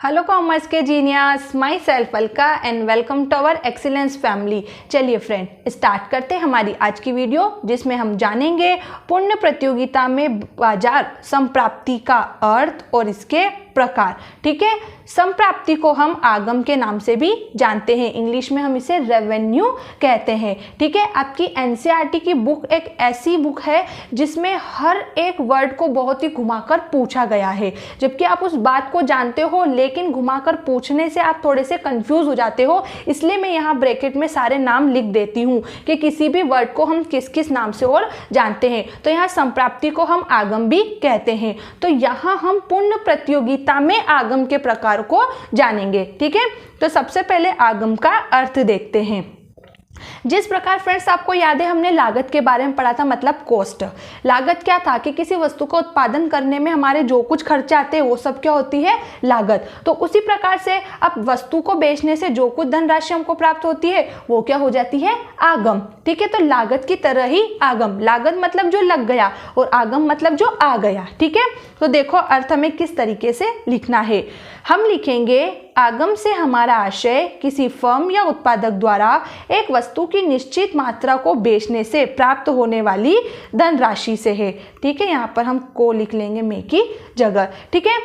Hello commerce के genius, myself Alka and welcome to our excellence family. चलिए friend, start करते हैं हमारी आज की वीडियो, जिसमें हम जानेंगे पूर्ण प्रतियोगिता में बाजार संप्राप्ति का अर्थ और इसके प्रकार। ठीक है, संप्राप्ति को हम आगम के नाम से भी जानते हैं, इंग्लिश में हम इसे रेवेन्यू कहते हैं। ठीक है, आपकी एनसीईआरटी की बुक एक ऐसी बुक है जिसमें हर एक वर्ड को बहुत ही घुमाकर पूछा गया है, जबकि आप उस बात को जानते हो लेकिन घुमाकर पूछने से आप थोड़े से कंफ्यूज हो जाते हो। इसलिए मैं यहाँ ब्रैकेट में सारे नाम लिख देती हूँ कि किसी भी वर्ड को हम किस किस नाम से और जानते हैं। तो यहाँ संप्राप्ति को हम आगम भी कहते हैं। तो यहाँ हम पूर्ण प्रतियोगिता में आगम के प्रकार को जानेंगे। ठीक है, तो सबसे पहले आगम का अर्थ देखते हैं। जिस प्रकार फ्रेंड्स आपको याद है, हमने लागत के बारे में पढ़ा था, मतलब कॉस्ट। लागत क्या था कि किसी वस्तु का उत्पादन करने में हमारे जो कुछ खर्चे आते हैं वो सब क्या होती है, लागत। तो उसी प्रकार से अब वस्तु को बेचने से जो कुछ धनराशि हमको प्राप्त होती है वो क्या हो जाती है, आगम। ठीक है, तो लागत की तरह ही आगम, लागत मतलब जो लग गया और आगम मतलब जो आ गया। ठीक है, तो देखो अर्थ हमें किस तरीके से लिखना है। हम लिखेंगे आगम से हमारा आशय किसी फर्म या उत्पादक द्वारा एक वस्तु की निश्चित मात्रा को बेचने से प्राप्त होने वाली धनराशि से है। ठीक है, यहाँ पर हम को लिख लेंगे में की जगह। ठीक है,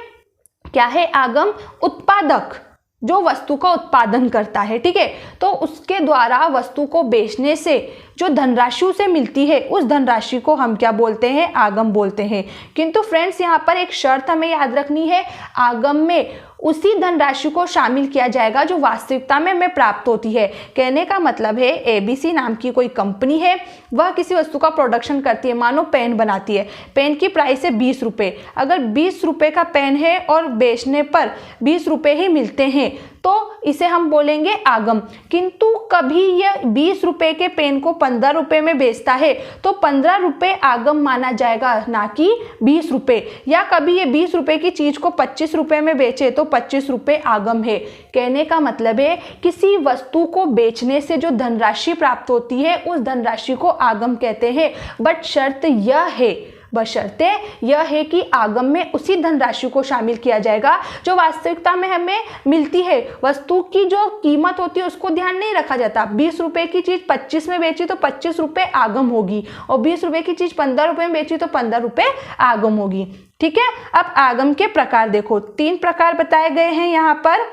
क्या है आगम? उत्पादक, जो वस्तु का उत्पादन करता है। ठीक है, तो उसके द्वारा वस्तु को बेचने से जो धनराशि उसे मिलती है उस धनराशि को हम क्या बोलते हैं, आगम बोलते हैं। किंतु फ्रेंड्स यहाँ पर एक शर्त हमें याद रखनी है, आगम में उसी धनराशि को शामिल किया जाएगा जो वास्तविकता में हमें प्राप्त होती है। कहने का मतलब है एबीसी नाम की कोई कंपनी है, वह किसी वस्तु का प्रोडक्शन करती है, मानो पेन बनाती है, पेन की प्राइस है 20 रुपये। अगर 20 रुपये का पेन है और बेचने पर 20 रुपये ही मिलते हैं तो इसे हम बोलेंगे आगम। किंतु कभी यह 20 रुपये के पेन को 15 रुपये में बेचता है तो 15 रुपये आगम माना जाएगा, ना कि 20 रुपये। या कभी ये 20 रुपये की चीज को 25 रुपये में बेचे तो 25 रुपये आगम है। कहने का मतलब है किसी वस्तु को बेचने से जो धनराशि प्राप्त होती है उस धनराशि को आगम कहते हैं। बट शर्त यह है, बशर्ते यह है कि आगम में उसी धनराशि को शामिल किया जाएगा जो वास्तविकता में हमें मिलती है। वस्तु की जो कीमत होती है उसको ध्यान नहीं रखा जाता। 20 रुपये की चीज 25 में बेची तो 25 रुपये आगम होगी, और 20 रुपये की चीज 15 रुपये में बेची तो 15 रुपये आगम होगी। ठीक है, अब आगम के प्रकार देखो, 3 प्रकार बताए गए हैं यहाँ पर।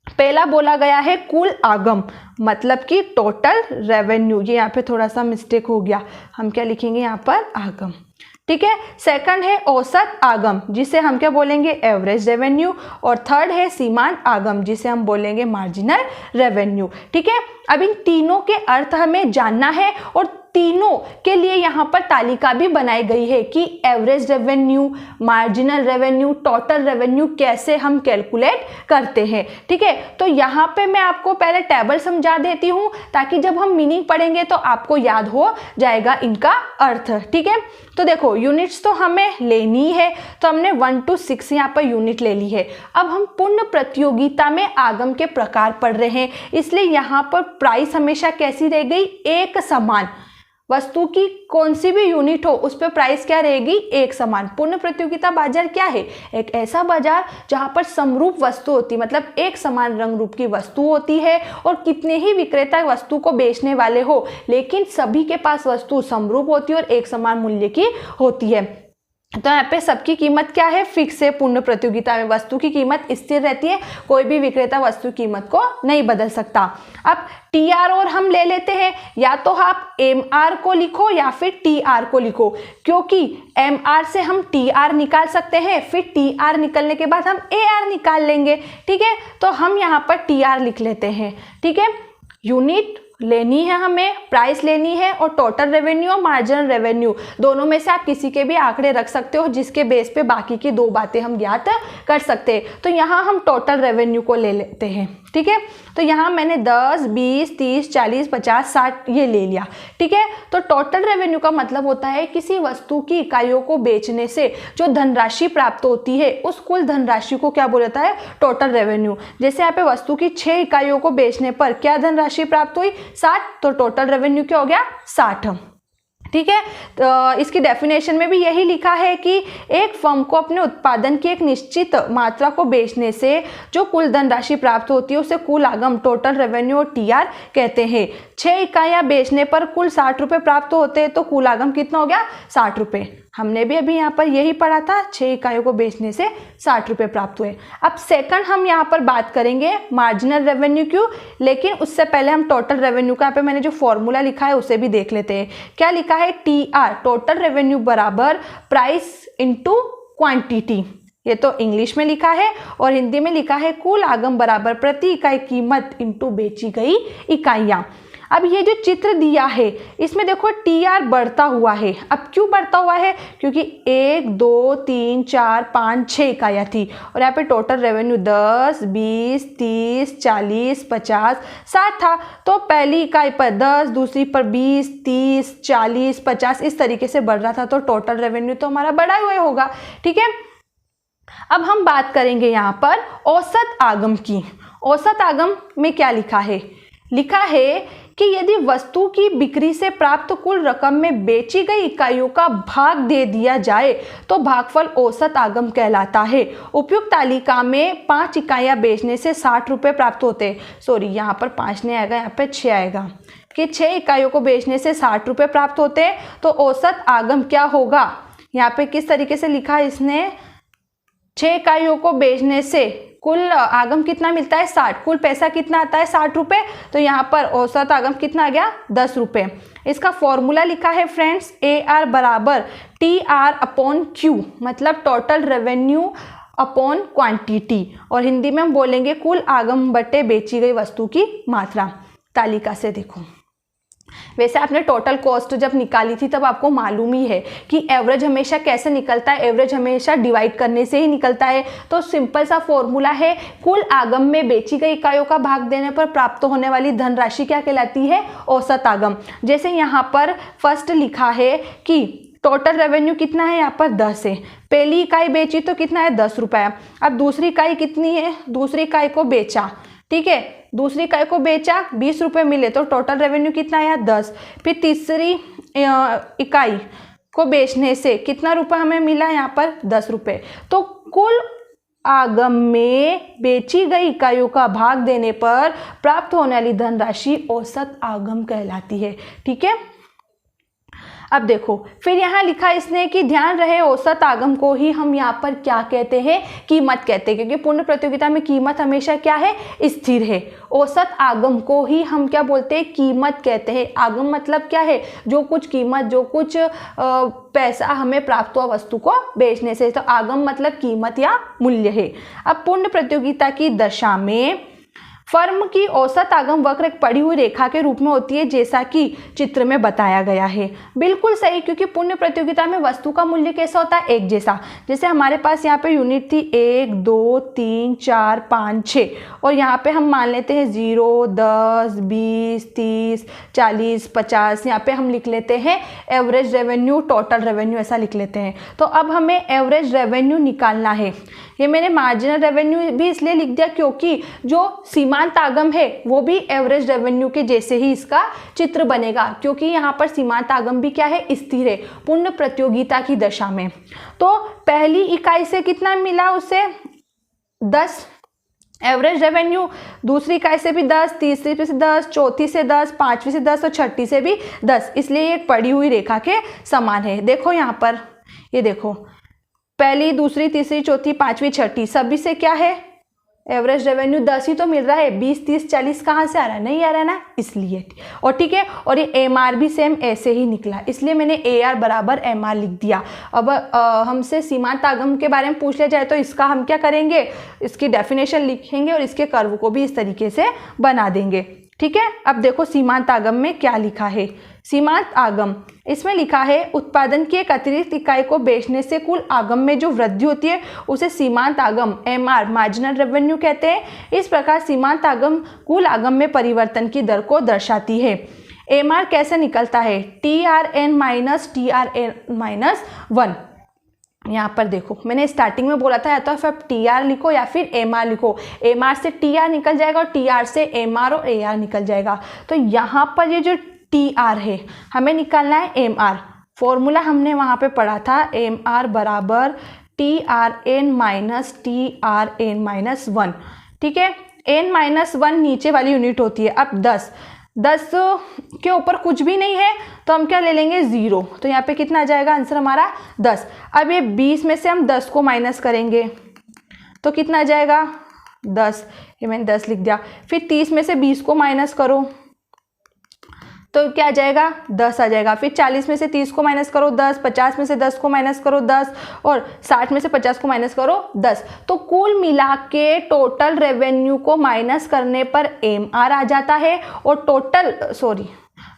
पहला बोला गया है कुल आगम, मतलब कि टोटल रेवेन्यू। ये यहाँ पे थोड़ा सा मिस्टेक हो गया, हम क्या लिखेंगे यहाँ पर, आगम। ठीक है, सेकंड है औसत आगम, जिसे हम क्या बोलेंगे, एवरेज रेवेन्यू। और थर्ड है सीमांत आगम, जिसे हम बोलेंगे मार्जिनल रेवेन्यू। ठीक है, अब इन तीनों के अर्थ हमें जानना है और तीनों के लिए यहाँ पर तालिका भी बनाई गई है कि average revenue, marginal revenue, total revenue कैसे हम कैलकुलेट करते हैं। ठीक है, तो यहाँ पे मैं आपको पहले टेबल समझा देती हूँ ताकि जब हम मीनिंग पढ़ेंगे तो आपको याद हो जाएगा इनका अर्थ। ठीक है, तो देखो यूनिट्स तो हमें लेनी है, तो हमने 1 to 6 यहाँ पर यूनिट ले ली है। अब हम पूर्ण प्रतियोगिता में आगम के प्रकार पढ़ रहे हैं, इसलिए यहाँ पर प्राइस हमेशा कैसी रह गई, एक समान। वस्तु की कौन सी भी यूनिट हो उस पर प्राइस क्या रहेगी, एक समान। पूर्ण प्रतियोगिता बाजार क्या है, एक ऐसा बाजार जहां पर समरूप वस्तु होती है, मतलब एक समान रंग रूप की वस्तु होती है और कितने ही विक्रेता वस्तु को बेचने वाले हो, लेकिन सभी के पास वस्तु समरूप होती है और एक समान मूल्य की होती है। तो यहाँ पे सबकी कीमत क्या है, फिक्स है। पूर्ण प्रतियोगिता में वस्तु की कीमत स्थिर रहती है, कोई भी विक्रेता वस्तु की कीमत को नहीं बदल सकता। अब टीआर और हम ले लेते हैं, या तो आप एमआर को लिखो या फिर टीआर को लिखो, क्योंकि एमआर से हम टीआर निकाल सकते हैं, फिर टीआर निकलने के बाद हम एआर निकाल लेंगे। ठीक है, तो हम यहाँ पर टीआर लिख लेते हैं। ठीक है, यूनिट लेनी है, हमें प्राइस लेनी है, और टोटल रेवेन्यू और मार्जिनल रेवेन्यू दोनों में से आप किसी के भी आंकड़े रख सकते हो जिसके बेस पे बाकी की 2 बातें हम ज्ञात कर सकते हैं। तो यहाँ हम टोटल रेवेन्यू को ले लेते हैं। ठीक है, तो यहाँ मैंने 10, 20, 30, 40, 50, 60 ये ले लिया। ठीक है, तो टोटल रेवेन्यू का मतलब होता है किसी वस्तु की इकाइयों को बेचने से जो धनराशि प्राप्त होती है उस कुल धनराशि को क्या बोला जाता है, टोटल रेवेन्यू। जैसे यहाँ पे वस्तु की 6 इकाइयों को बेचने पर क्या धनराशि प्राप्त हुई, 60, तो टोटल रेवेन्यू क्या हो गया, 60। ठीक है। तो इसकी डेफिनेशन में भी यही लिखा है कि एक फर्म को अपने उत्पादन की एक निश्चित मात्रा को बेचने से जो कुल धनराशि प्राप्त होती है उसे कुल आगम टोटल रेवेन्यू और टीआर कहते हैं। 6 इकाइयाँ बेचने पर कुल 60 रुपये प्राप्त होते हैं तो कुल आगम कितना हो गया 60 रुपये। हमने भी अभी यहाँ पर यही पढ़ा था, 6 इकाइयों को बेचने से 60 रुपये प्राप्त हुए। अब सेकंड हम यहाँ पर बात करेंगे मार्जिनल रेवेन्यू की, लेकिन उससे पहले हम टोटल रेवेन्यू का यहाँ पे मैंने जो फॉर्मूला लिखा है उसे भी देख लेते हैं। क्या लिखा है, टीआर टोटल रेवेन्यू बराबर प्राइस इंटू क्वांटिटी। ये तो इंग्लिश में लिखा है और हिंदी में लिखा है कुल आगम बराबर प्रति इकाई कीमत इंटू बेची गई इकाइयाँ। अब ये जो चित्र दिया है इसमें देखो टीआर बढ़ता हुआ है। अब क्यों बढ़ता हुआ है, क्योंकि 1 2 3 4 5 6 इकाइयाँ थी और यहाँ पे टोटल रेवेन्यू 10 20 30 40 50 60 था। तो पहली इकाई पर 10, दूसरी पर 20 30 40 50 इस तरीके से बढ़ रहा था, तो टोटल रेवेन्यू तो हमारा बढ़ा हुआ होगा। ठीक है, अब हम बात करेंगे यहाँ पर औसत आगम की। औसत आगम में क्या लिखा है, लिखा है कि यदि वस्तु की बिक्री से प्राप्त कुल रकम में बेची गई इकाइयों का भाग दे दिया जाए तो भागफल औसत आगम कहलाता है। उपयुक्त तालिका में 5 इकाइयाँ बेचने से 60 रुपये प्राप्त होते हैं। सॉरी, यहाँ पर 5 नहीं आएगा, यहाँ पे 6 आएगा कि 6 इकाइयों को बेचने से 60 रुपये प्राप्त होते हैं। तो औसत आगम क्या होगा, यहाँ पे किस तरीके से लिखा है इसने, 6 इकाइयों को बेचने से कुल आगम कितना मिलता है 60, कुल पैसा कितना आता है 60 रुपये, तो यहाँ पर औसत आगम कितना आ गया 10 रुपये। इसका फॉर्मूला लिखा है फ्रेंड्स, AR बराबर TR अपॉन Q, मतलब टोटल रेवेन्यू अपॉन क्वांटिटी, और हिंदी में हम बोलेंगे कुल आगम बटे बेची गई वस्तु की मात्रा। तालिका से देखो, वैसे आपने टोटल कॉस्ट जब निकाली थी तब आपको मालूम ही है कि एवरेज हमेशा कैसे निकलता है, एवरेज हमेशा डिवाइड करने से ही निकलता है। तो सिंपल सा फॉर्मूला है, कुल आगम में बेची गई इकाइयों का भाग देने पर प्राप्त होने वाली धनराशि क्या कहलाती है, औसत आगम। जैसे यहाँ पर फर्स्ट लिखा है कि टोटल रेवेन्यू कितना है, यहाँ पर 10 है, पहली इकाई बेची तो कितना है 10 रुपये। अब दूसरी इकाई कितनी है, दूसरी इकाई को बेचा, ठीक है, दूसरी इकाई को बेचा 20 रुपये मिले तो टोटल रेवेन्यू कितना आया 10। फिर तीसरी इकाई को बेचने से कितना रुपये हमें मिला, यहाँ पर 10 रुपये। तो कुल आगम में बेची गई इकाइयों का भाग देने पर प्राप्त होने वाली धनराशि औसत आगम कहलाती है। ठीक है, अब देखो फिर यहाँ लिखा इसने कि ध्यान रहे औसत आगम को ही हम यहाँ पर क्या कहते हैं, कीमत कहते हैं, क्योंकि पूर्ण प्रतियोगिता में कीमत हमेशा क्या है, स्थिर है। औसत आगम को ही हम क्या बोलते हैं, कीमत कहते हैं। आगम मतलब क्या है, जो कुछ कीमत, जो कुछ पैसा हमें प्राप्त हुआ वस्तु को बेचने से, तो आगम मतलब कीमत या मूल्य है। अब पूर्ण प्रतियोगिता की दशा में फर्म की औसत आगम वक्र एक पड़ी हुई रेखा के रूप में होती है, जैसा कि चित्र में बताया गया है। बिल्कुल सही, क्योंकि पूर्ण प्रतियोगिता में वस्तु का मूल्य कैसा होता है, एक जैसा। जैसे हमारे पास यहाँ पे यूनिट थी 1 2 3 4 5 6, और यहाँ पे हम मान लेते हैं 0 10 20 30 40 50, यहाँ पे हम लिख लेते हैं एवरेज रेवेन्यू, टोटल रेवेन्यू, ऐसा लिख लेते हैं। तो अब हमें एवरेज रेवेन्यू निकालना है। ये मैंने मार्जिनल रेवेन्यू भी इसलिए लिख दिया क्योंकि जो सीमांत आगम है वो भी एवरेज रेवेन्यू के जैसे ही इसका चित्र बनेगा, क्योंकि यहाँ पर सीमांत आगम भी क्या है, स्थिर है पूर्ण प्रतियोगिता की दशा में। तो पहली इकाई से कितना मिला उसे 10 एवरेज रेवेन्यू, दूसरी इकाई से भी 10, तीसरी से 10, चौथी से 10, पांचवी से 10 और छठी से भी 10, इसलिए ये पड़ी हुई रेखा के समान है। देखो यहाँ पर, ये देखो पहली दूसरी तीसरी चौथी पांचवी छठी सभी से क्या है, एवरेज रेवेन्यू 10 ही तो मिल रहा है। 20 30 40 कहाँ से आ रहा है, नहीं आ रहा है ना, इसलिए। और ठीक है, और ये एमआर भी सेम ऐसे ही निकला, इसलिए मैंने एआर बराबर एमआर लिख दिया। अब हमसे सीमांत आगम के बारे में पूछ लिया जाए तो इसका हम क्या करेंगे, इसकी डेफिनेशन लिखेंगे और इसके कर्व को भी इस तरीके से बना देंगे। ठीक है, अब देखो सीमांत आगम में क्या लिखा है। सीमांत आगम, इसमें लिखा है उत्पादन की एक अतिरिक्त इकाई को बेचने से कुल आगम में जो वृद्धि होती है उसे सीमांत आगम, एमआर, मार्जिनल रेवेन्यू कहते हैं। इस प्रकार सीमांत आगम कुल आगम में परिवर्तन की दर को दर्शाती है। एमआर कैसे निकलता है, TRN माइनस TRN माइनस 1। यहाँ पर देखो मैंने स्टार्टिंग में बोला था या तो आप TR लिखो या फिर MR लिखो, MR से TR निकल जाएगा और TR से MR और AR निकल जाएगा। तो यहाँ पर ये जो टी आर है, हमें निकालना है एम आर। फॉर्मूला हमने वहाँ पे पढ़ा था, एम आर बराबर T R N minus T R N minus 1। ठीक है, एन माइनस 1 नीचे वाली यूनिट होती है। अब 10 के ऊपर कुछ भी नहीं है तो हम क्या ले लेंगे 0, तो यहाँ पे कितना आ जाएगा आंसर हमारा 10। अब ये 20 में से हम 10 को माइनस करेंगे तो कितना आ जाएगा 10, ये मैंने 10 लिख दिया। फिर 30 में से 20 को माइनस करो तो क्या आ जाएगा 10 आ जाएगा। फिर 40 में से 30 को माइनस करो 10, 50 में से 10 को माइनस करो 10 और 60 में से 50 को माइनस करो 10। तो कुल मिला के टोटल रेवेन्यू को माइनस करने पर एम आर आ जाता है और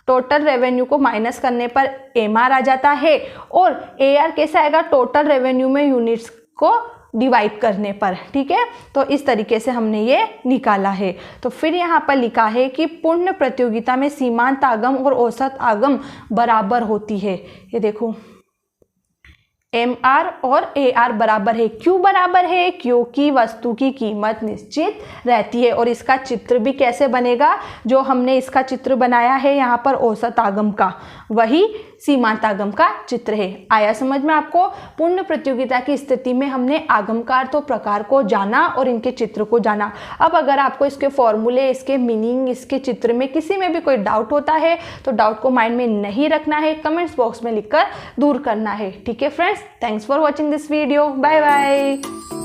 टोटल रेवेन्यू को माइनस करने पर एम आर आ जाता है। और ए आर कैसे आएगा, टोटल रेवेन्यू में यूनिट्स को डिवाइड करने पर। ठीक है, तो इस तरीके से हमने ये निकाला है। तो फिर यहाँ पर लिखा है कि पूर्ण प्रतियोगिता में सीमांत आगम और औसत आगम बराबर होती है। ये देखो एम आर और ए आर बराबर है। क्यों बराबर है, क्योंकि वस्तु की कीमत निश्चित रहती है। और इसका चित्र भी कैसे बनेगा, जो हमने इसका चित्र बनाया है यहाँ पर औसत आगम का, वही सीमांत आगम का चित्र है। आया समझ में आपको। पूर्ण प्रतियोगिता की स्थिति में हमने आगमकार तो प्रकार को जाना और इनके चित्र को जाना। अब अगर आपको इसके फॉर्मूले, इसके मीनिंग, इसके चित्र में किसी में भी कोई डाउट होता है तो डाउट को माइंड में नहीं रखना है, कमेंट्स बॉक्स में लिखकर दूर करना है। ठीक है friends, thanks for watching this video, bye bye.